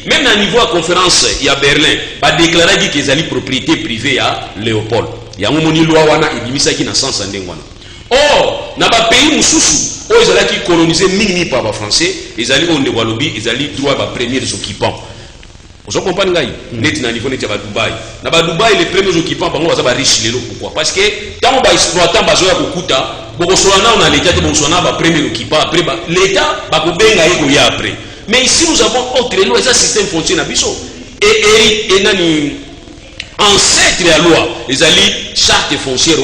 Même à niveau de conférence, il y a Berlin, a déclaré qu'ils allaient propriété privée à Léopold. Il y a un moni loi wana et bimisa qui n'a sens en wana. Or, dans les pays mususu, ils allaient coloniser minimi par les Français, ils allaient au Newalobi, ils allaient droit à premiers occupants. Vous comprenez ça? Net na niveau net à Dubaï. Dans Dubaï, les premiers occupants, par exemple, ils riches les pourquoi? Parce que quand on va exploiter bazoya kokuta, on a l'État qui va premier occupant, après l'État va benga eko ya après. Mais ici, nous avons autre loi, et ça, système fonctionne à Bissot. Et nani ancêtre à loi, les alliés, charte foncière,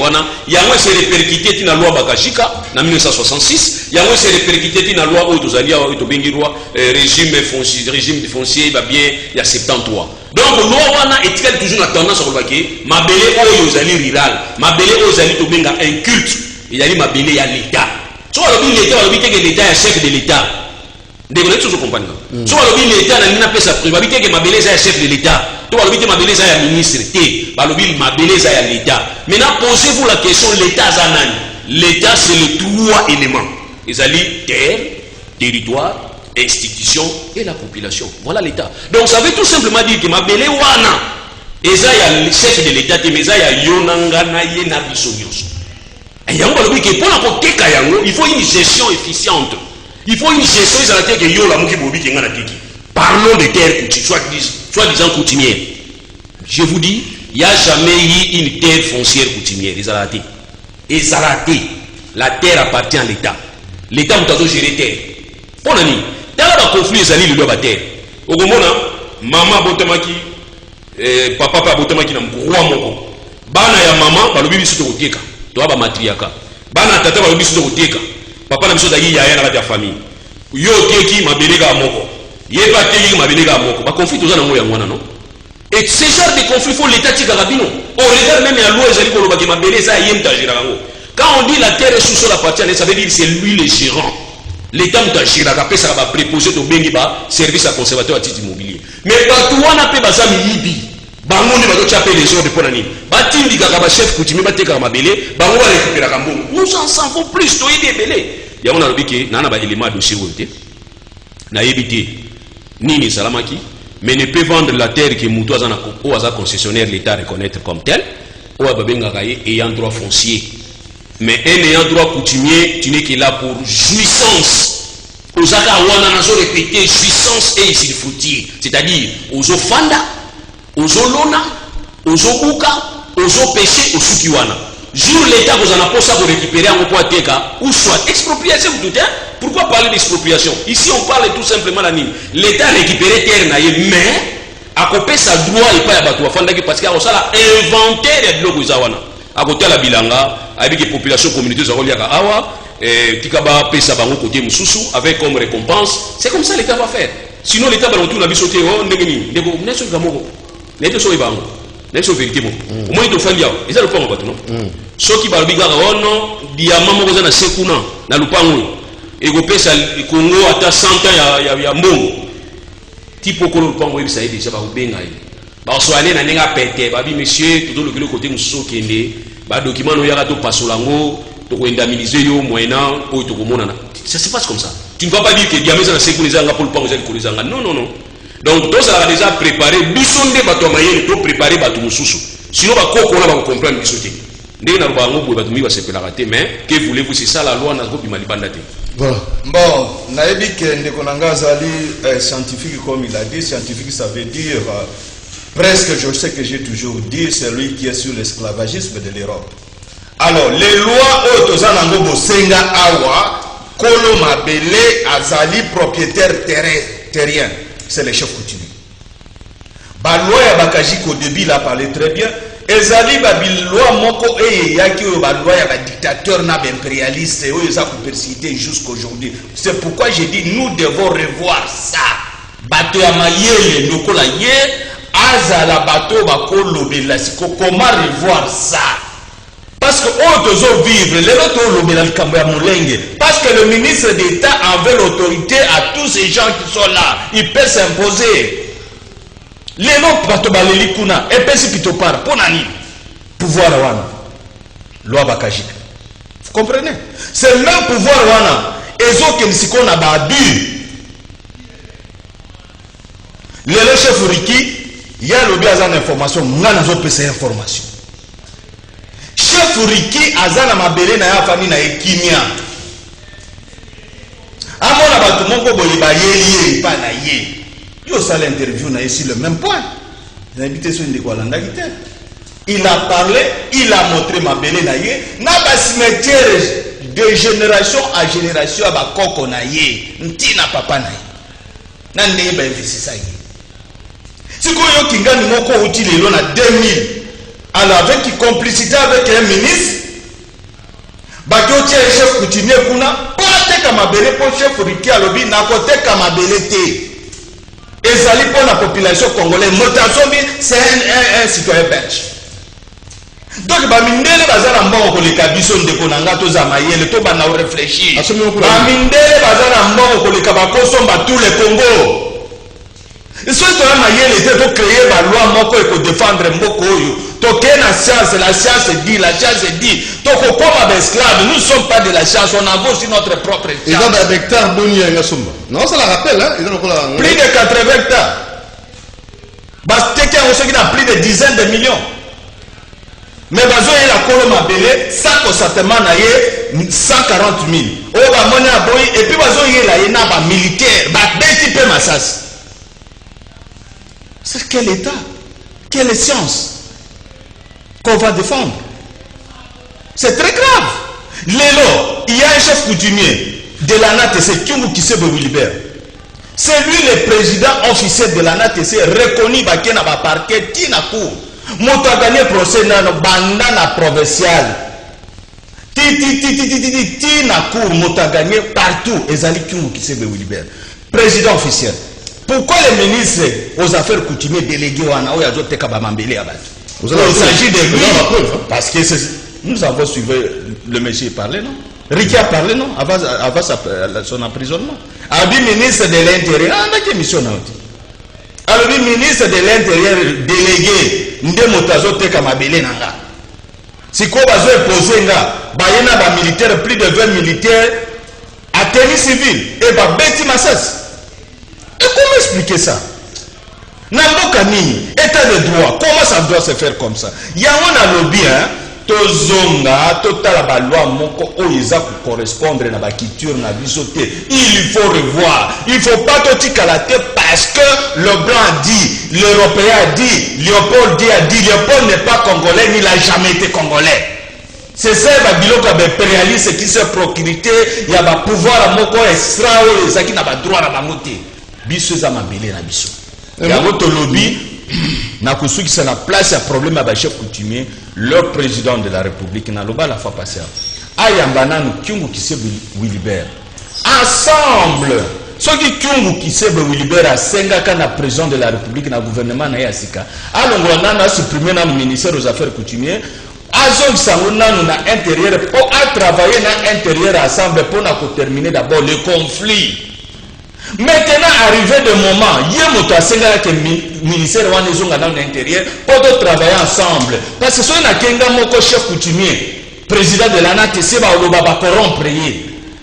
il y a moins c'est répercuté dans la loi Bakashika, en 1966, il y a moins c'est répercuté dans la loi où les alliés, régime foncier, il va bien, il y a 73. Donc, la loi est toujours la tendance à dire que ma belé aux alliés rural, ma belé aux alliés tobenga un culte, il y a ma belé à l'État. Soit l'État est chef de l'État. Vous comprenez? Soit l'État n'a pas sa probabilité que ma belé est chef de l'État. Toi, ma belé est ministre. Ma belé est l'État. Maintenant, posez-vous la question, l'État Zanan. L'État, c'est les trois éléments. Les alliés, terre, territoire, institution et la population. Voilà l'État. Donc, ça veut tout simplement dire que ma belé wana. Et ça, il y a le chef de l'État, mais ça, il y a Yonangana Yena Bissonios. Et il y a un peu que pour la côté Kayango, il faut une gestion efficiente. Il faut une gestion, ils ont dit que yo la mouki bobi qui ngana tiki. Parlons de terre, soi-disant coutumière. Je vous dis, il n'y a jamais eu une terre foncière coutumière. Ils ont raté. Ils ont raté. La terre appartient à l'État. L'État doit gérer terre. On a dit, dans le conflit, ils ont dit le terre. Au moment maman botamaki, papa botamaki na mkouwa moko. Bana ya maman, balobi biso to koteka. To ba matriaka. Bana tata balobi biso to koteka. Papa na biso zayi ya na famille. Yo teki mabelega moko. Yeba teki mabelega moko. Ba conflit toza na ngo ya ngwana non. Et ce genre de conflit faut l'état tika rabino. On regarde même la loi ezali ko lobaki mabele za yemta gira ngo. Quand on dit la terre est sous la partie, ça veut dire que c'est lui le gérant. L'État mutashira ka pesa ba préposé to bengi ba service à conservateur à titre immobilier. Mais ba tuwana pe bazami yibi. Bango ne bazo chaper les ordres pour nani. Ba tindi ka ba chef coutumier ba teka mabele, bango ba récupérer ka mbongo. Nous en savons plus to yede belé. Ya on a dit que nana ba élément dossier wote. Na yebité nini salamaki mais ne peut vendre la terre que Moutou ou à concessionnaire l'État reconnaître comme tel ou à Babengaye ayant droit foncier. Mais un ayant droit coutumier, tu n'es que là pour jouissance. Aux Akawana, nous avons répété jouissance et ici le fruitier. C'est-à-dire aux Ofanda, aux Olona, aux Obuka, aux Opéché, aux Sukiwana. Jour l'État vous en a pas ça pour récupérer en Teka ou soit expropriation vous doutez. Pourquoi parler d'expropriation? Ici on parle tout simplement la mine. L'État a récupéré terre mais à côté sa droit et pas à Batou parce qu'il y a ça inventaire de l'Oguzawana. À côté de la Bilanga, avec les populations communautés Zaroliaka Awa, Tikaba Pesa Bango côté Moussoussou, avec comme récompense. C'est comme ça l'État va faire. Sinon l'État va retourner à Bissoté, Negeni, N'est-ce pas Gamoro, N'est-ce pas Ibango, N'est-ce pas vérité. Au moins il doit faire liao. Et ça le point en bateau, non? Ce qui va le bigar, non, diamant Mozana Sekuna, na Lupango. Et vous payez le Congo à 100 ans, il y a bon. Tipo Kolo Pango, ça y est déjà, vous benga. Parce que allez na nenga pété, babi monsieur, tout le côté musso kende, ba document no yara to pasolango, to ko indemniser yo moyennant pour to monana. Ça se passe comme ça. Tu ne vas pas dire que diameza na sécuriser nga pour le pango ko lezanga. Non non non. Donc tout ça a déjà préparé, bisonde bato mayele to préparer bato mususu. Sinon ba koko na ba comprendre bisoté. Ndé na bango bo bato mi ba se pelaraté mais que voulez-vous c'est ça la loi na ko bimali bandate. Bon, naebi que Ndekonanga Zali est scientifique comme il a dit. Scientifique, ça veut dire presque, je sais que j'ai toujours dit, c'est lui qui est sur l'esclavagisme de l'Europe. Alors, les lois Otozanango Bosenga Awa, Kolo Mabele Azali propriétaire terrien, c'est les chefs coutumiers. La loi Yabakaji qu'au début il a parlé très bien. Ezali babil loi moko et yaki ba loi ya ba dictateur na impérialiste et eux ça persisté jusqu'aujourd'hui. C'est pourquoi j'ai dit nous devons revoir ça. Bato ya mayele lokola ye azala bato ba kolobela siko comment revoir ça? Parce que on doit vivre les autres lobela likambo ya molenge parce que le ministre d'État avait l'autorité à tous ces gens qui sont là, il peut s'imposer. Les noms bato baleli kuna et pesi pitopar ponani pouvoir wana loi bakajika. Vous comprenez? C'est le même pouvoir wana ezo ke nisiko na ba abus. le chef Riki il y a lobby azan information ngana zo pesa information chef Riki azana mabele na ya famille na ekimia amona batu moko boye ba yeye pa na ye yo sala interview na ici le même point l'invité sur ndeko alanda kite il a parlé il a montré mabele na ye na ba cimetière de génération à génération ba koko na ye ntina papa na ye na ndenge ba investissa ye siko yo kingani moko uti lelo na 2000 alors avec complicité avec un ministre bakotia chef coutumier kuna poteka mabele po chef Riki alobi na koteka mabele te ezali pour la population congolaise motasombi c'est un citoyen belge donc bamindele bazala mbongo koleka biso ndeko na nga toza mayele to bana réfléchir bamindele bazala mbongo koleka bakosomba tout le Congo. Et ce que mayele était pour créer la loi moko et pour défendre mboko oyo to que la science dit to ko comme esclave nous ne sommes pas de la science on a aussi notre propre science. Ils ont des hectares boni ya somba. Non ça la rappelle hein, ils ont plus de 80 hectares. Parce que on sait qu'il a plus de dizaines de millions. Mais bazo y la kolo mabele ça constatement na ye 140 000. O ba mona boy et puis bazo y la ye na ba militaire ba beti pe masas. C'est quel état, quelle science qu'on va défendre. C'est très grave. Lélo, il y a un chef coutumier de l'ANATC, Kyungu Kisebe Wilibert. C'est lui le président officiel de l'ANATC, reconnu par le parquet Tinakou. Moto a gagné procès dans le bandana provincial. Tinakou, moto a gagné partout. Ezali Kyungu Kisebe Wilibert. Président officiel. Pourquoi les ministres aux affaires coutumières délégués au Anao Yajo Tekabamambele Abad? Il s'agit de lui. Parce que nous avons suivi le monsieur parler, non? Riki a parlé, non? Avant son emprisonnement. Abi ministre de l'Intérieur, on a mission. Abi ministre de l'Intérieur délégué, Ndemotazo Tekamabele Nanga. Si quoi bazo est posé, Bayena ba militaire, plus de 20 militaires, à tenue civile, et ba Betty Massas. Et comment expliquer ça? Namboka nini, état de droit, comment ça doit se faire comme ça? Il y a un lobby, hein? Tozonga, total la loi moko oiza pour correspondre na ba culture na bisote. Il faut revoir. Il faut pas tout calater parce que le blanc a dit, l'Européen a dit, Léopold a dit, Léopold n'est pas congolais, il n'a jamais été congolais. C'est ça babiloko impérialiste qui se procurité, il y a ba pouvoir moko extra ou ça qui n'a pas droit à ba moté. Biso za mabele na biso. Ya votre lobby na kusuki c'est la place à problème à chef coutumier le président de la République na loba la fois passée. Ayambana nous Kyungu Kisebe Wilibert. Ensemble, ceux qui Kyungu Kisebe Wilibert a sengaka na président de la République na gouvernement na yasika. Alongwana na supprimer na ministère aux affaires coutumières. Azong sanguna nous na intérieur pour travailler na intérieur ensemble pour na terminer d'abord le conflit. Maintenant, arrivé le moment, il y a un ministère de l'Intérieur pour travailler ensemble. Parce que si on a un chef coutumier, président de l'ANATC, va corrompre.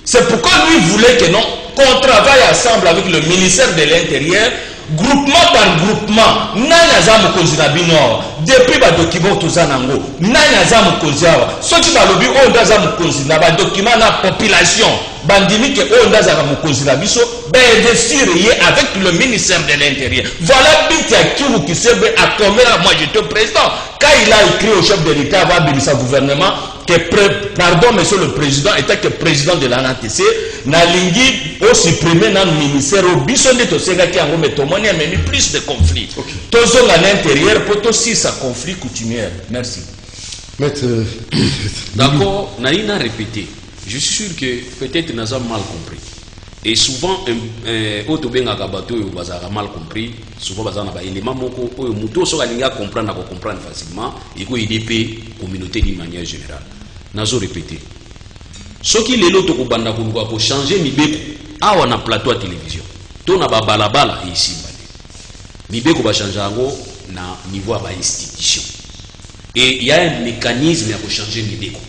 C'est pourquoi lui voulait que non, qu'on travaille ensemble avec le ministère de l'Intérieur, groupement par groupement. Nanya Bino, depuis le document Tozanango, Nanya Zamukoziawa, ceux qui ont lobby, on a Zamukozina, le document de la population. Bandimi que on a Zamukozina Biso, investir avec le ministère de l'Intérieur. Voilà Bintia Kyungu Kisebe a commis moi j'étais président. Quand il a écrit au chef de l'État avant de sa gouvernement, que pardon monsieur le président, était que président de l'ANATC, Nalingi au supprimer dans le ministère au Bisson de Tosenga qui a mis plus de conflits. Tous à l'intérieur pour aussi ça conflit coutumier. Merci. D'accord, Naïna répété. Je suis sûr que peut-être nous avons mal compris. Et souvent, Otobenga Gabato a mal compris. Souvent, il y a des éléments qui comprendre facilement et qui aident la communauté d'une manière générale. Nous avons répété. Ce qui est l'autre pour changer Mibeko, on a plateau à télévision. On a balabala ici. Mibeko va changer na niveau de l'institution. Et il y a un mécanisme pour changer Mibeko.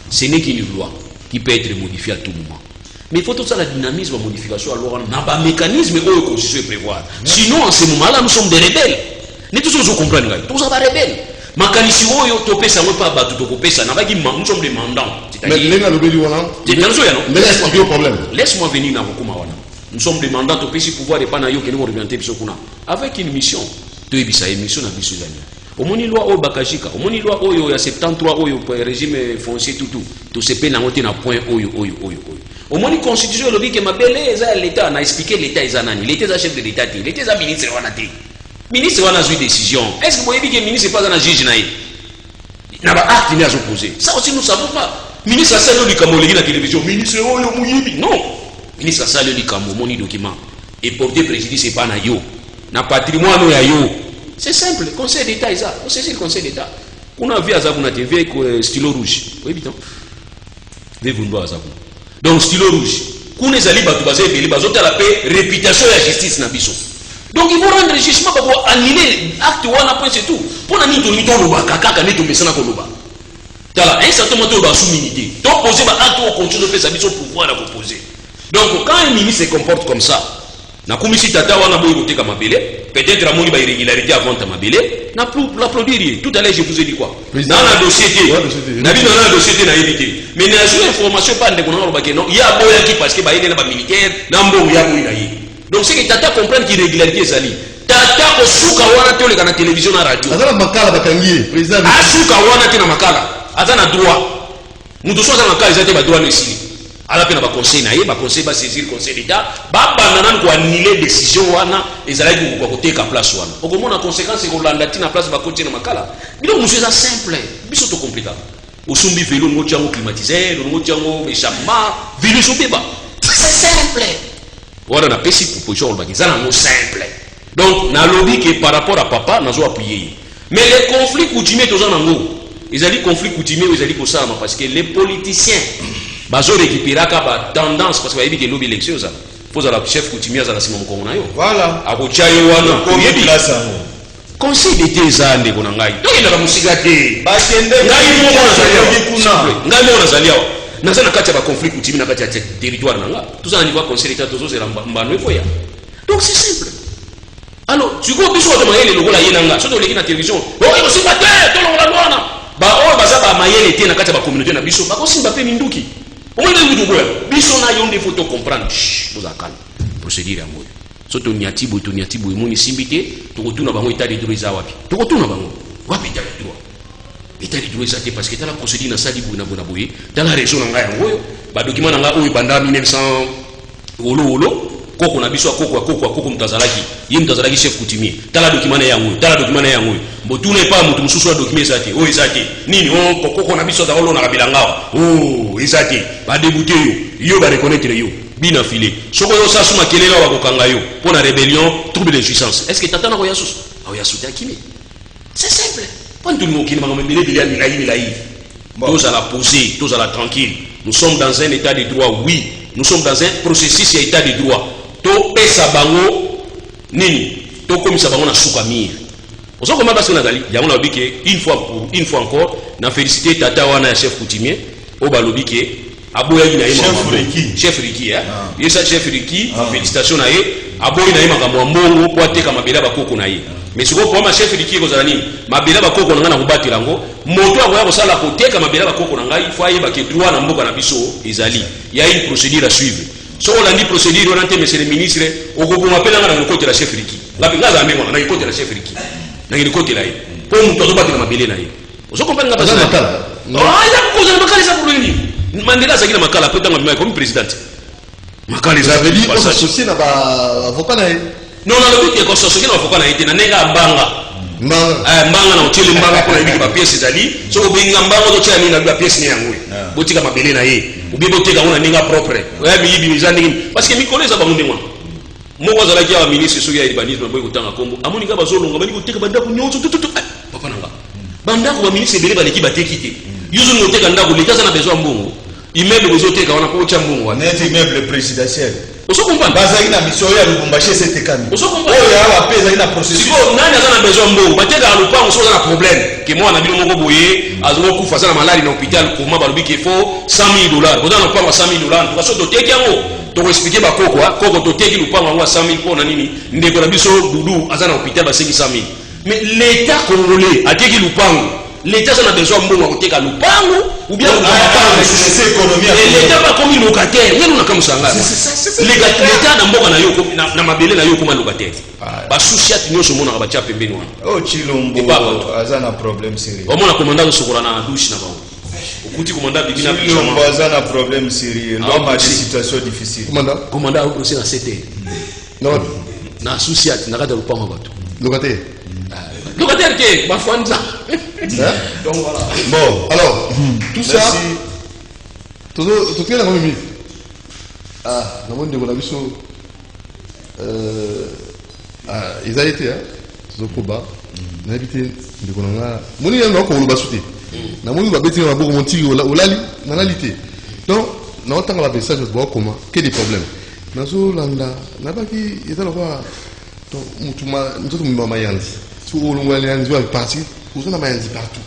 Ce n'est qu'une loi qui peut être modifiée à tout moment. Mais il faut tout ça, la dynamisme, la modification, alors on n'a pas de mécanisme où la Constitution prévoir. Sinon, en ce moment-là, nous sommes des rebelles. Nous tous nous comprenons, tous sommes des rebelles. Mais quand nous sommes pas battus, nous sommes des mandants. Mais laisse-moi venir dans le nous sommes des mandants au pays pouvoir de Panayo qui nous orienter avec une mission. Deux mission à Bissuzani. Au moni loi au Bakajika, au moni loi au ya 73 au régime foncier tout se paie dans un point oyo. Au moni constitution le dit que ma belle l'État n'a expliqué l'État est l'État chef de l'État, l'État ministre wanati. Ministre wana a décision. Est-ce que vous voyez que le ministre n'est pas un juge naï? Il n'a pas acte ni à s'opposer. Ça aussi nous savons pas. Ministre Salio Likamo le dit la télévision, ministre oyo muyibi. Non. Ministre Salio Likamo moni document et porter préjudice pas na yo. Na patrimoine ya yo. C'est simple, le Conseil d'État est ça. On sait le Conseil d'État. On a vu à Zabouna TV avec stylo rouge. Oui, putain. Donc, stylo rouge. Qu'on est allé à basé et bazote à la paix, réputation et la justice na biso. Donc, ils vont rendre le jugement pour annuler l'acte ou un point, c'est tout. Pour la nuit, on va kaka, on va s'en koloba. Tala, un certain moment, on va souminité. Donc, poser l'acte ou continue de faire sa mission pour pouvoir la proposer. Donc, quand un ministre se comporte comme ça, na komisi tata wana boy côté comme mabele peut-être la moni ba irrégularité avant ta mabele na plus l'applaudir tout à l'heure je vous ai dit quoi dans la dossier na bi dans la dossier na éviter mais na jouer information pas de konanga ba que non il y a boya qui parce que ba ina ba militaire na mbongo ya boy na yi donc c'est que tata comprendre que irrégularité sali tata osuka wana tole kana télévision na radio azana makala bakangiye président asuka wana tena makala azana droit mutu soza makala ezate ba droit no ici ala pena ba conseil na ye ba conseil ba saisir conseil d'état ba banana ko annuler décision wana ezalaki ko koteka place wana okomona conséquence ko landa tina place ba côté na makala bilo monsieur ça simple biso to compliqué osumbi vélo ngo tiango climatiseur ngo tiango échappement vélo sobeba c'est simple wana na pesi proposition ba kizana ngo simple donc na lobby que par rapport à papa nazo appuyer mais les conflits coutumiers tozana ngo ezali conflit coutumier ezali ko ça parce que les politiciens bazo récupérer ka tendance parce que va éviter lobby élection ça faut la chef coutumier za la sima mkongo na yo voilà akochayo wana combien de place en conseil d'été za ndeko na ngai donc il a musika te ba kende ngai mona zalia na sana kati ya ba conflit coutumier na kati ya territoire na nga tout ça na niveau conseil d'état tozo zela mbano ekoya donc c'est simple alors tu go biso to mayele lokola yena nga soto leki na télévision oh il aussi pas te to lokola lwana ba o baza ba mayele te na kati ya ba communauté na biso ba ko simba pe minduki on est du bois biso na yonde photo comprendre vous akala procédure ya moyo soto nyatibo et moni simbité to kotuna bango état de droit za wapi to kotuna bango wapi état de droit ça parce que la procédure na sali bu na bona boye dans la région nga yango ba document nga oyo banda 1900 wolo koko na biso koko mtazalaki chef coutumier tala document na yango mbotuna pa mutu mususu wa document zate o ezate nini o koko na biso za olo na kabilanga o ezate ba débuter yo ba reconnaître yo bina filé soko yo sa suma kelela wa kokanga yo pour la rébellion trouble de jouissance est-ce que tata na ko yasus a yasuta kimi c'est simple pas tout le monde qui m'a memele bilia milai tous à la poser tous à la tranquille nous sommes dans un état de droit oui nous sommes dans un processus d'état de droit to pesa bango nini to komisa bango na suka mir ozo koma parce que nazali yango na biki une fois encore na féliciter tata wana chef coutumier o balobi ke aboya ina yema chef Riki yesa chef Riki félicitations na ye aboya na yema makambo mbongo po ateka mabela bakoko na ye mais siko pour ma chef Riki kozala nini mabela bakoko na kobatela ngo moto akoya kosala koteka mabela bakoko na ngai faut ayeba ke droit na mboka na biso ezali ya une procédure à suivre so on dit procédure on entend monsieur le ministre okoboma pela ngana na côté la chef Riki ngapi ngaza amengo na côté la chef Riki na côté la ye po muto azobatela mabele na ye ozo comprendre ngapa ça makala ya koza makala ça pour nini Mandela zakina makala peut-être ngamba comme président makala ça veut dire on associé na ba avocat na ye non le but que associé na avocat na ye na nenga mbanga mbanga na otele mbanga pour na ba pièce ezali so obinga mbanga to tshani na ba pièce ni yango botika mabele na ye ubiboteka ngona ninga propre ya bibi mizani parce que mikoleza ba munde ngwa moko zalaki ya ministre so ya urbanisme boy kutanga kombo amoni nga bazolonga bali koteka bandako nyonso papa nanga bandako ba ministre bele baleki batekite yuzu ngoteka ndako leta sana besoin mbongo immeuble bozoteka wana ko cha mbongo net immeuble présidentiel Oso comprendre. Bazali na mission ya Lubumbashi c'était kami. Oso comprendre. Oh ya wa pesa ina processus. Siko nani azana besoin mbo. Bateka lupango so na problème. Que moi na bino moko boye azo kufa sana malari na hôpital pour ma balubi qu'il faut $100,000. Boza na lupango $100,000. Parce que toteki yango. To expliquer ba koko koko toteki lupango yango $100,000 pour na nini? Ndeko na biso dudu azana hôpital ba 500,000. Mais l'état congolais a teki lupango. L'État a besoin de moi côté lupango ou bien c'est économie. L'État va comme locataire. Nous na comme ça là. L'État na mboka na yo na mabele na yo comme locataire. Ba souci ati nyo somona ba tia pembeni wana. Oh Chilombo azana problème sérieux. Au moins commandant sokola na douche na bango. Okuti commandant bibina Chilombo azana problème sérieux. L'homme a des situations difficiles. Commandant au procès na CT. Non. Na souci ati na kata lupango bato. Locataire. Locataire ke ba fwanza. Donc voilà. Bon, alors, tout ça, tout ce la même ah, dans le monde de la mission, ils ont été, ils ont combat, ils ont habité, ils ont mon il y a encore le basouté. Na mon il va bêter dans la bourre montir au lali, dans la lité. Donc, dans le temps la message de boire comment, quel est le problème? Dans ce landa, n'a pas qui est là quoi. Donc, nous sommes mamayandi. Sur le long alliance, nous allons partir. Nous sommes mamayandi partout.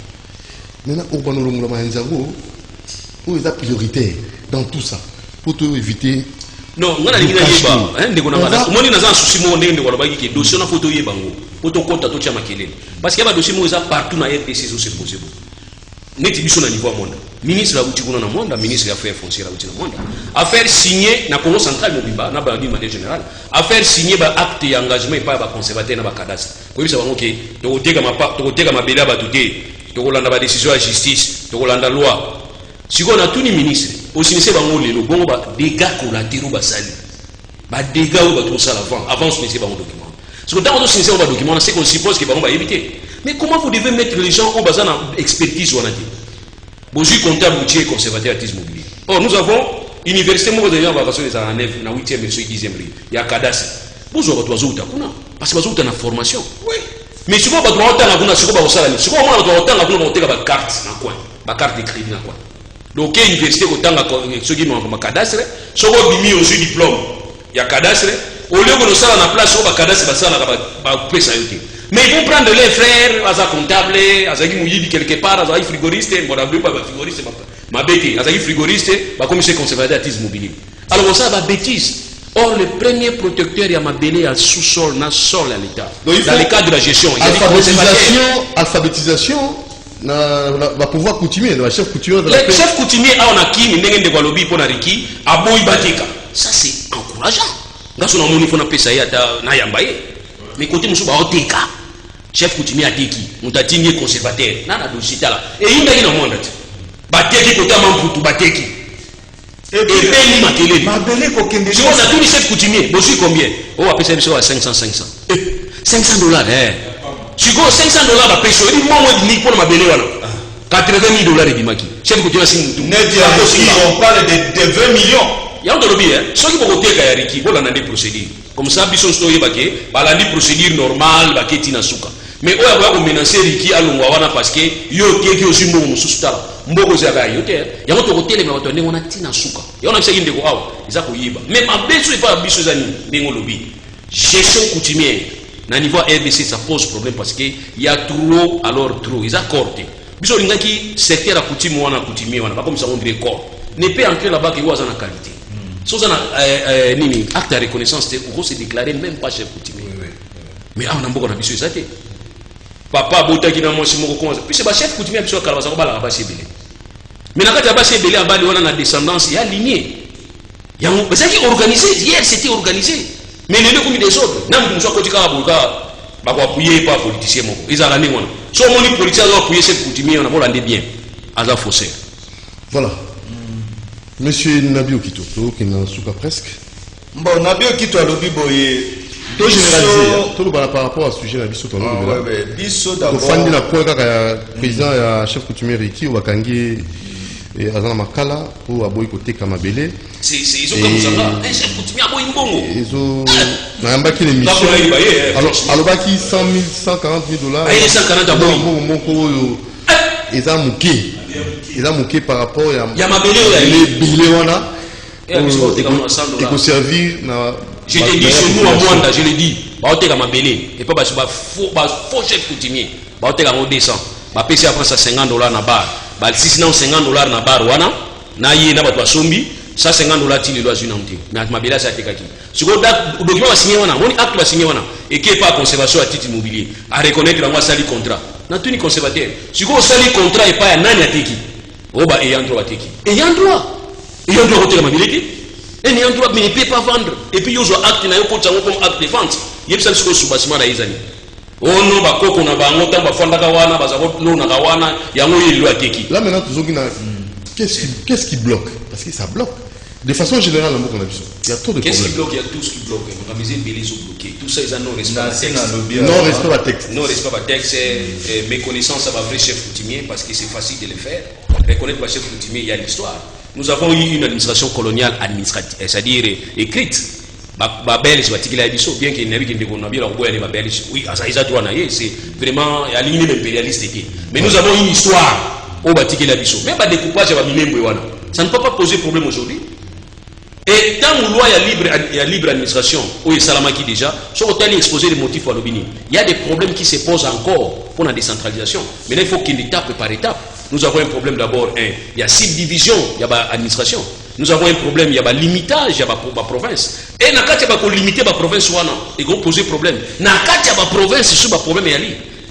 Maintenant, au bon moment, mamayandi où est prioritaire dans tout ça pour te éviter. Non, on a dit que on a un souci mondial de Wallabaki qui est dossier na photo yebango. Photo compte à tout chamakele. Parce qu'il y a des dossiers moisa partout na RDC c'est possible. Neti biso na niveau monde. Ministre la uti kuna na monde, ministre des affaires foncières la uti na monde. Affaire signer na Congo central Mobimba na ba manière générale. Affaire signer ba acte d'engagement pas ba conservateur na ba cadastre. Ko bisa bango ke to teka mabela ba tuté. To kolanda ba décision ya justice, to kolanda loi. Siko na tuni ministre, osinise bango lelo bongo ba dégâts collatéraux basali. Ba dégâts ou ba tout ça avant sinise bango document. Parce que tant que sinise ba document, c'est qu'on suppose que bango ba éviter. Mais comment vous devez mettre les gens en basant en expertise ou en dit? Bonjour comptable routier conservateur artiste mobilier. Or nous avons université mo de yamba parce que ça en 9 na 8e et 10e rue. Il y a cadastre. Bonjour votre oiseau kuna parce que oiseau na formation. Oui. Mais si vous ba droit na kuna siko ba osala ni. Siko mo na droit na kuna ba oteka ba carte na coin. Ba carte de crédit na coin. Donc l'université ko tanga ceux qui n'ont pas cadastre, soko bimi au diplôme. Il y a cadastre au lieu que nous sala na place au ba cadastre ba sala ba pesa yote. Mais ils vont prendre les frères, Aza comptable, Azagi Mouyidi quelque part, Azagi frigoriste, bon d'abord pas frigoriste, ma bêtise, Azagi frigoriste, bah comme c'est conservateur artiste mobilier. Alors ça va bêtise. Or le premier protecteur il a mabélé à sous-sol, na sol à l'État. Dans le cadre de la gestion, alphabétisation, va pouvoir coutumier, la chef coutumier. Le chef coutumier a on a qui, n'engage de Gualobi pour Nariki, à Boïbateka. Ça c'est encourageant. Dans son nom il faut na pesaïa na yambaye. Mais côté monsieur Baoteka, chef coutumier a teki, mutatini conservateur, nana dossier là. Et il y a une monde. Bateki côté Mamputu Bateki. Et Beli Makele. Ma belle kokende. Si on a tous les chefs coutumiers, bon c'est combien? On va payer ça à 500. $500 Si go $500 va payer, il moi ni pour ma belle wana. $80,000 de Maki. Chef coutumier c'est on parle de 20 millions. Il y a un lobby, ceux qui vont dire qu'il y a des procédures. Comme ça, ils sont stoyés, ils ont des procédures normales, ils ont des souka. Mais eux, ils ont menacé Riki à l'Ouawana parce que ils ont aussi mon sous-star. Mboko Zaga, il y a un hôtel, mais on a tina souka. Il y a un second de Goa, ils ont yiba. Mais ma bête, c'est pas biso zani, bengo lobby. Gestion coutumière. Na niveau RDC, ça pose problème parce qu'il y a trop, alors trop. Ils accordent. Biso lingaki secteur à coutumier, on a coutumier, on a pas comme ça on dirait corps. Ne peut entrer là-bas qu'il y a une qualité. Si on a acte de reconnaissance, on se déclarer même pas chef coutumier. Mais on a beaucoup d'ambition. Papa, Botaki, na moi, c'est mon recommandé. Puis c'est le chef coutumier qui est là. Mais dans le cas de on a une descendance, il y a lignée. C'est qui organisé. Hier, c'était organisé. Mais il y a comme des autres. Nous sommes côté Karaboka, on va appuyer pas politicien. Ils ont l'année. Si on est politicien, on va appuyer chef coutumier, on va l'année bien. À la fossé. Voilà. Monsieur Nabio Kito, qui n'a pas presque. Bon, Nabio Kito a lobby boye. Tout généralisé. Tout par rapport à ce sujet, Nabio Kito. Oui, Bisso d'abord. Le fan de la pointe, le président et chef coutumier Riki, Wakangi et Azana Makala, pour Aboy côté Kamabele. C'est ils ont comme ça là. Un chef coutumier Aboy Mbongo. Ils ont n'importe quelle émission. Alors Baki 100 000, $140,000. Il y a 140 Aboy. Ils ont mouqué. Ils ont mouqué par rapport à Yamabele. Bilewana. Et il faut servir. Je te dis, chez nous à Mwanda, je le dis, baote comme belé, et pas faux chef coutumier, baote comme on descend, ba PC après ça $50 na bar, ba si non $50 na bar wana, na yé na ba sombi, ça $50 ti le loi unanti, na ma bela ça te kaki. Ce que document va signer wana, on acte va signer wana, et qui est pas conservation à titre immobilier, à reconnaître la moi sali contrat. Na tuni conservateur. Ce que sali contrat et pas ya nani ateki. Oba ayant droit ateki. Ayant droit hotel ma bileki. Et n'ayant droit mais ne peut pas vendre. Et puis yozo acte na yo ko tsango comme acte de vente. Yebisa siko subasima na izani. Ono ba koko na ba ngota ba fanda ka wana ba zabo no na ka wana yango yelo ateki. Là maintenant toujours qu'est-ce qui bloque? Parce que ça bloque. De façon générale, il y a trop de problèmes. Qu'est-ce qui bloque? Il y a tout ce qui bloque. On a mis des bloqués. Tout ça, ils ont non-respect à texte. Non-respect à texte. Non-respect à texte, méconnaissance à ma vrai chef coutumier parce que c'est facile de le faire. Reconnaître ma chef coutumier, il y a l'histoire. Nous avons eu une administration coloniale administrative, c'est-à-dire écrite. Babel, bien qu'il n'y ait pas de oui, c'est vraiment à ligne impérialiste. Mais nous avons une histoire au Batiké Labiso. Même pas découpage, ça ne peut pas poser problème aujourd'hui. Et tant qu'il y a libre administration, où Salamaki déjà, sur autant exposer les motifs à l'obini, il y a des problèmes qui se posent encore pour la décentralisation. Mais là, il faut qu'il étape par étape. Nous avons un problème d'abord, il y a subdivision, il y a l'administration. Nous avons un problème, il y a le limitage, il y a la province. Et quand il y a limiter la province, il y a poser problème. Quand il y a la province, il y a problème.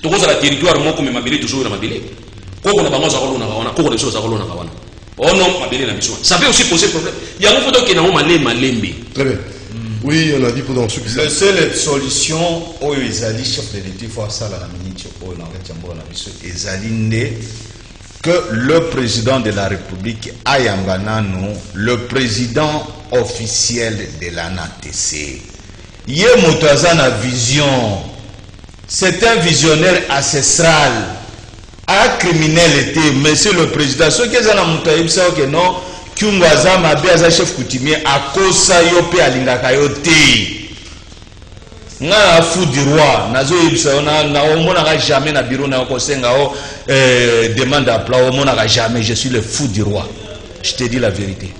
Donc, on a le territoire, moi, comme je toujours dans ma bélé. Quand on a oh non, ça peut aussi poser problème. Il y a un photo qui est malembe. Très bien. Oui, on a dit pendant ce qui. La seule solution, où ils allaient chef de l'État, il faut ça la minute, ils allaient que le président de la République, Ayambanano, le président officiel de l'ANATC, Yemutazana vision, c'est un visionnaire ancestral. A criminalité, monsieur le président, ce qui est dans la que non, Kyungwaza Mabé chef coutumier, à cause de Yope Alingakayote. Nga fou du roi, nazo yibsa na omona jamais na bureau na kosenga o demande d'emploi omona jamais, je suis le fou du roi. Je te dis la vérité.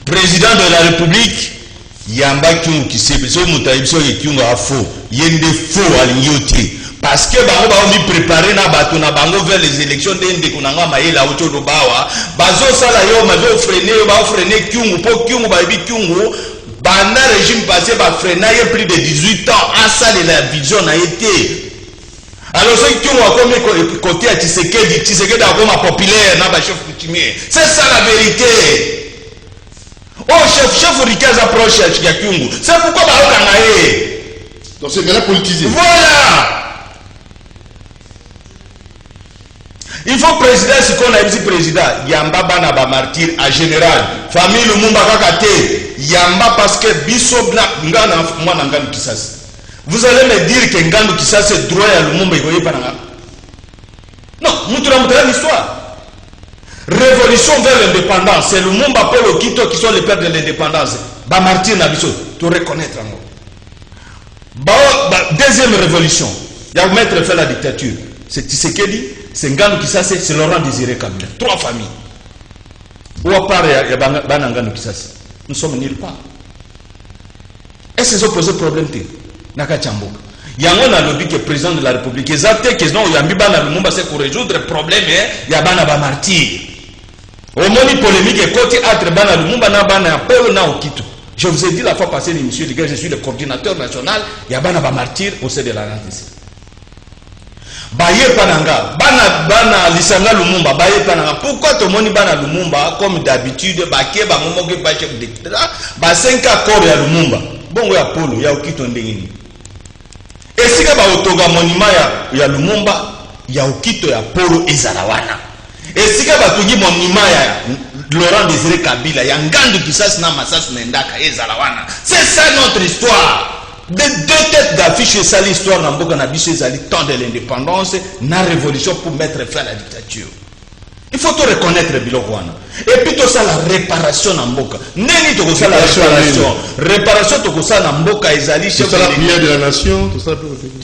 Président de la République, yamba kyungu kisebi, so mutayibso kyunga faux, yende faux alinyote. Parce que bango ba mi préparer na bato na bango vers les élections de kunanga maïla auto do bawa bazo sala yo freiner kyungu po kyungu ba bi kyungu bana régime passé ba freiner il plus de 18 ans à ça la vision a été alors ce kyungu a comme côté à Tshisekedi a comme populaire na ba chef coutumier c'est ça la vérité. Oh chef Rikaza proche ya kyungu c'est pourquoi ba okanga donc c'est bien politisé. Voilà. Il faut président, ce qu'on a dit président, Yamba Bana ba martyr en général. Famille Lumumba Kakate, Yamba parce que Bisobna Ngana Mwana Nganu Kisasi. Vous allez me dire que Nganu Kisasi est droit à Lumumba Igoye Pananga. Non, nous devons l'histoire. Révolution vers l'indépendance, c'est Lumumba Paul Okito qui sont les pères de l'indépendance. Ba martyr na biso, tu reconnaître deuxième révolution, il y a mettre fait la dictature. C'est Tshisekedi, c'est Nganu Kisasi, c'est Laurent Désiré Kabila. Trois familles. Où à part il y a Nganu Kisasi. Nous sommes nulle part. Est-ce que ça pose problème? Naka Tchamboka. Il y a un lobby qui est président de la République. Exactement, que non, il y a un bibana Lumumba, c'est pour résoudre le problème, il y a un martyr. Au moins, polémique est côté entre Bana Lumumba, Bana Polo, na Okito. Je vous ai dit la fois passée, monsieur, les gars, je suis le coordinateur national, il y a un martyr au sein de la RDC. Baye Pananga, Bana Lisanga Lumumba, Baye Pananga. Pourquoi tout le monde Bana Lumumba, comme d'habitude, Baké, Bamomoge, Bachef, etc. Ba 5 accords ya Lumumba. Bon, il y a Polo, il y a Okito Ndengini. Et si il y a Otoga Monima ya Lumumba, il y a Okito ya Polo et Zarawana. Et si il y a Batugi Monima ya Laurent Désiré Kabila, il y a Ngandu Kisasi na Masas Nendaka et Zarawana. C'est ça notre histoire. De deux têtes d'affiche, ça l'histoire dans Boka Nabiche, ça le temps de l'indépendance, la révolution pour mettre fin à la dictature. Il faut tout reconnaître, Bilokwana. Et puis tout ça la réparation na mboka. Neni to ça la réparation. Réparation to ça na mboka ezali chef de la prière de la nation, tout ça.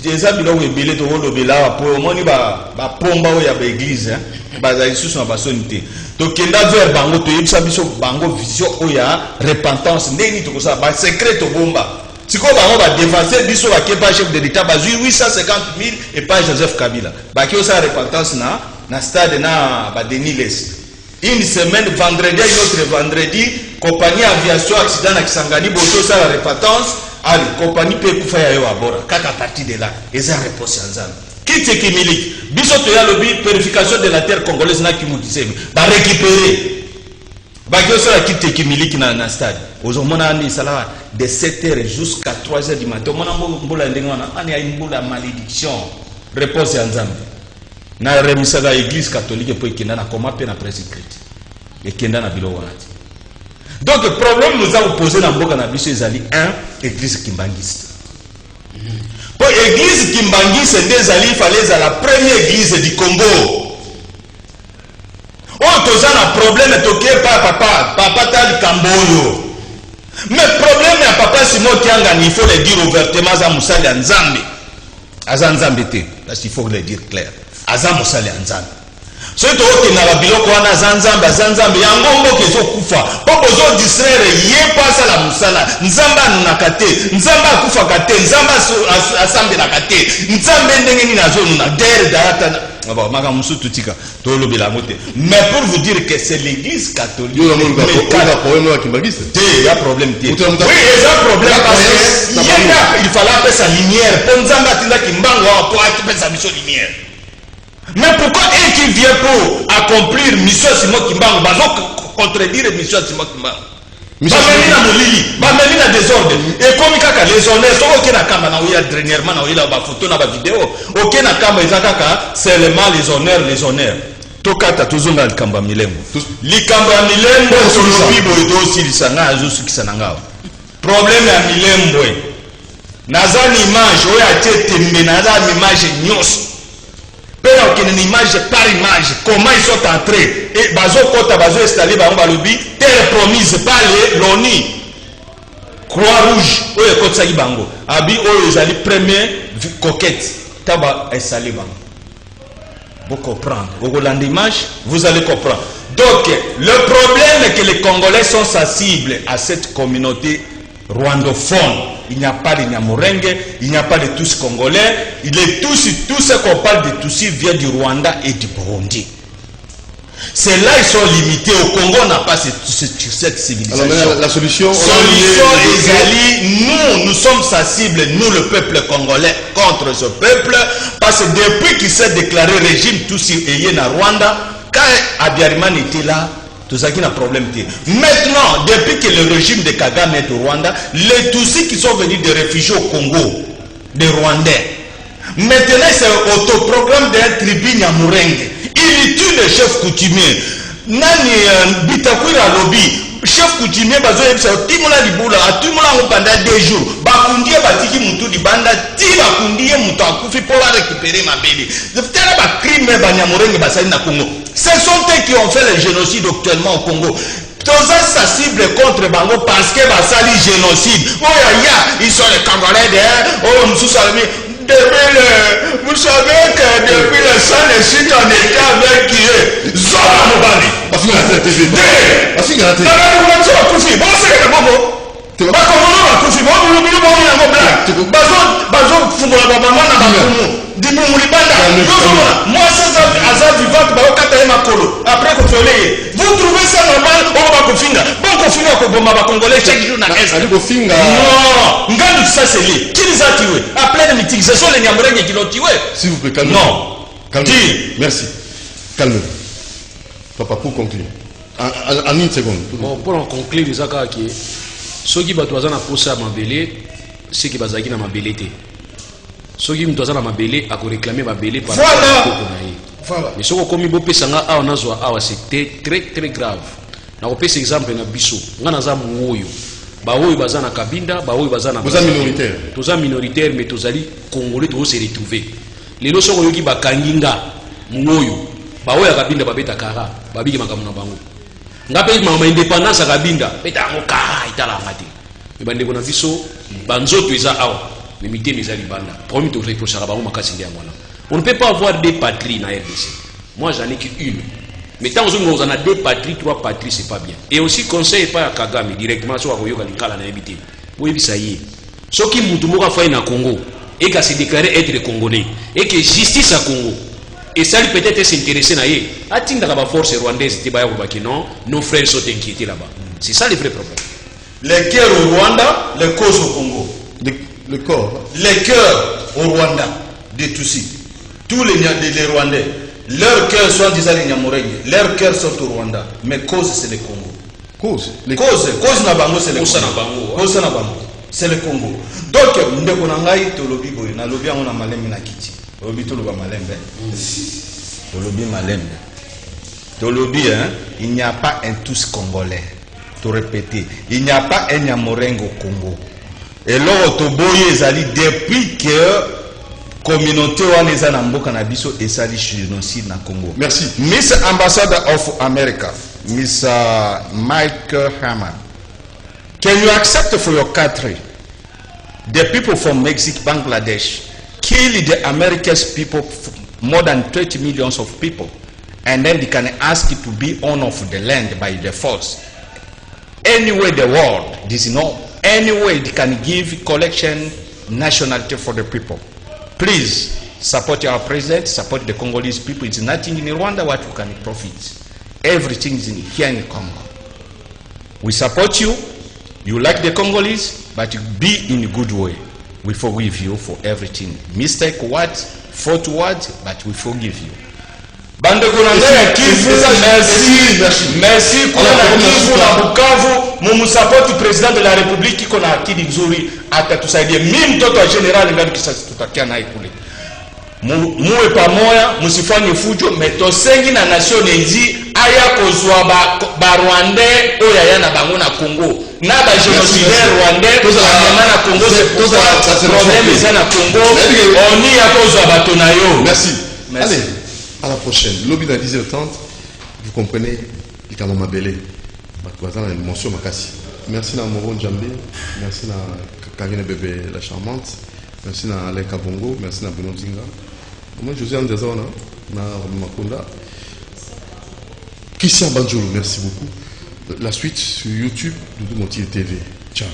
Déjà biloko ebele to lobela po moni ba pomba o ya ba église ba za isusu na basonité. To kenda vers bango to yebisa biso bango vision o ya repentance neni to ça ba secret to bomba. Siko bango ba défenser biso ba kepa chef de l'état ba 850 000 et pas Joseph Kabila. Ba ki o ça repentance na stade na ba Denis Les. Une semaine, vendredi, une autre vendredi, compagnie aviation accident à Kisangani, boto ça la repentance, allez, compagnie peut faire à bord, à partir de là, et ça réponse en zan. Qui c'est qui milite? Bisoto ya lobby, purification de la terre congolaise, na qui nous disait, va récupérer. Bah, que ça qui c'est qui milite na stade. Aujourd'hui, on a de 7h jusqu'à 3h du matin. On a une malédiction. Réponse en zan. Na remisa la église catholique pour qu'il na comment pe na presse écrite et qu'il na bilo wanati. Donc le problème nous a posé dans mboka na biso ezali église kimbangiste. Pour église kimbangiste ndezali fallait la première église du Congo. On toza na problème toké pas papa tal Kamboyo. Mais problème ya papa Simon Kianga il faut le dire ouvertement za musali ya Nzambe. Aza Nzambe te, parce qu'il faut le dire clair. Aza mosali ya Nzambe. Soki tokokenda na biloko wana aza Nzambe yango mboka ezokufa mpo bozo distraire ye mpo asala mosala. Nzambe anunaka te, Nzambe akufaka te, Nzambe asambelaka te, Nzambe ndenge nini azonuna dere dayata makambo mosusu totika tolobela yango te. Mais pour vous dire que c'est l'église catholique il y a problème te. Oui, il y a problème parce que il fallait apesa lumière mpo Nzambe atindaki mbango awa mpo akipesa biso lumière. Mais pourquoi est qui vient pour accomplir mission Simon Kimbango bazo contredire mission Simon Kimbango? Bameli na molili, bameli na désordre. Et comme kaka les honneurs, so ok na kamba na oya dernièrement na oya ba photo na ba vidéo, ok na kamba ezakaka seulement les honneurs. Tokata tozonga likamba milembo. Likamba milembo solo bibo edo silisanga azo sukisana ngao. Problème ya milembo. Nazani image oya tetembe nazani image nyos. Père qui une image par image, comment ils sont entrés et bazo kota bazo installé ba lobby terre promise par l'ONU Croix-Rouge oyo kota ki bango abi oyo ezali premier coquette taba installé bango. Vous comprenez, vous regardez l'image, vous allez comprendre. Donc le problème est que les Congolais sont sensibles à cette communauté rwandophone. Il n'y a pas de Nyamurenge, il n'y a pas de tous Congolais. Tout ce qu'on parle de Tutsi vient du Rwanda et du Burundi. C'est là ils sont limités. Au Congo, on n'a pas cette civilisation. Alors, la solution nous sommes sensibles, nous le peuple congolais, contre ce peuple. Parce que depuis qu'il s'est déclaré régime Tutsi et na Rwanda, quand Abiyarimana était là, tout ça qui n'a problème. Maintenant, depuis que le régime de Kagame est au Rwanda, les Tutsis qui sont venus de réfugiés au Congo, des Rwandais, maintenant c'est autoprogramme d'un tribu Nyamurenge. Il tue le chef coutumier. Nani Bitakwira lobby. Chef coutumier bazo yebisa timola libula atumula ngo pendant 2 jours. Bakundie batiki mutu di banda ti bakundie mutu akufi pour récupérer mabeli. Tala ba crime ba Nyamurenge basali na Congo. Ce sont eux qui ont fait le génocide actuellement au Congo. Tous ça cible contre Bango parce que basali génocide. Oh ya, ils sont les Congolais de oh Moussousalmi. Vous savez que depuis le sang des sites on était avec qui est Zola Mobali. Parce qu'il a été TV. Parce qu'il a été. Vous trouvez ça normal? On va confiner. Bon, confiner au Congolais chaque jour dans l'Est. Non, regarde ça, c'est lui. Qui les a tués? Après les meetings, ce sont les Nyamurenge qui l'ont tué. S'il vous plaît, calmez-vous. Non. Calmez-vous. Merci. Calmez-vous. Papa, pour conclure. En une seconde. Bon, pour conclure, les accords qui ceux qui battent à poser à ma belé, ceux qui battent à ma belé. Ceux qui battent à ma belé, à réclamer ma belé par voilà. Mais ce qu'on peut sanga a c'était très très grave. Na ko pesa exemple na biso. Nga naza muoyo. Ba oyo bazana kabinda, ba oyo bazana vous êtes minoritaire. Toza minoritaire mais tozali congolais to se retrouver. Lelo soko yoki bakanginga muoyo. Ba oyo kabinda babeta kara, babiki makamuna bango. ngape ma indépendance akabinda peta ngoka itala ngati ibande kona biso banzoto eza awa mais mité mes libanda promis to faut saraba makasi ndia ngwana. On ne peut pas avoir deux patries dans RDC. Moi j'en ai qu'une. Mais tant que nous en a deux patries, trois patries, c'est pas bien. Et aussi conseil pas à Kagame directement sur Akoyoka Linkala na habité. Oui, ça y est. Ce qui moutumoka fait na Congo et qui s'est déclaré être congolais et que justice à Congo. Et ça lui peut-être s'intéresser na yé. Atinda la force rwandaise était ba non, nos frères sont inquiétés là-bas. C'est ça le vrai problème. Les cœurs au Rwanda, les causes au Congo. Le corps. Les cœurs au Rwanda, des Tutsis. Tous les Rwandais, leurs cœurs sont disant les Nyamurenge, leurs cœurs sont au Rwanda, mais cause c'est le Congo. Cause na bango c'est le Congo. Cause na bango, c'est le Congo. Donc ndeko na ngai to lobi boy na lobi on a malembe na kiti. Lobi to loba malembe. To lobi malembe. To lobi il n'y a pas un tous congolais. To répéter, il n'y a pas un Nyamurenge au Congo. Et là to boye ezali depuis que communauté waneza na mboka na biso esali génocide na Congo. Merci. Miss Ambassador of America, Miss Mike Hammer, can you accept for your country the people from Mexico, Bangladesh kill the America's people, more than 30 millions of people, and then they can ask to be owner of the land by the force? Anyway the world, this is not anyway they can give collection nationality for the people. Please support our president, support the Congolese people. It's nothing in Rwanda what you can profit. Everything is in here in Congo. We support you. You like the Congolese, but be in a good way. We forgive you for everything. Mistake what? Fault what? But we forgive you. Bande Konanga ya Kivu, merci kuna na Kivu na Bukavu, mumusupport president de la République iko na akili nzuri atatusaidia. Mimi mtoto wa general ngali kisasi tutakia naye kule. Muwe pamoja, musifanye fujo, metosengi na nation nzi aya kozwa ba Rwandais oya yana bango na Congo. Na ba génocidaire Rwandais na Congo c'est pour ça problème est na Congo. On y a kozwa bato na yo. Merci. Allez. À la prochaine. Lobby dans 10h30, vous comprenez, il y a un belé. Une mention makasi. Merci à Moron Djambé, merci à Karine Bébé la charmante, merci à Alain Kabongo, merci à Benoît Zinga. Moi, José Andezona, na Makunda. Christian Banjolo, merci beaucoup. La suite sur YouTube, Doudou Montier TV. Ciao.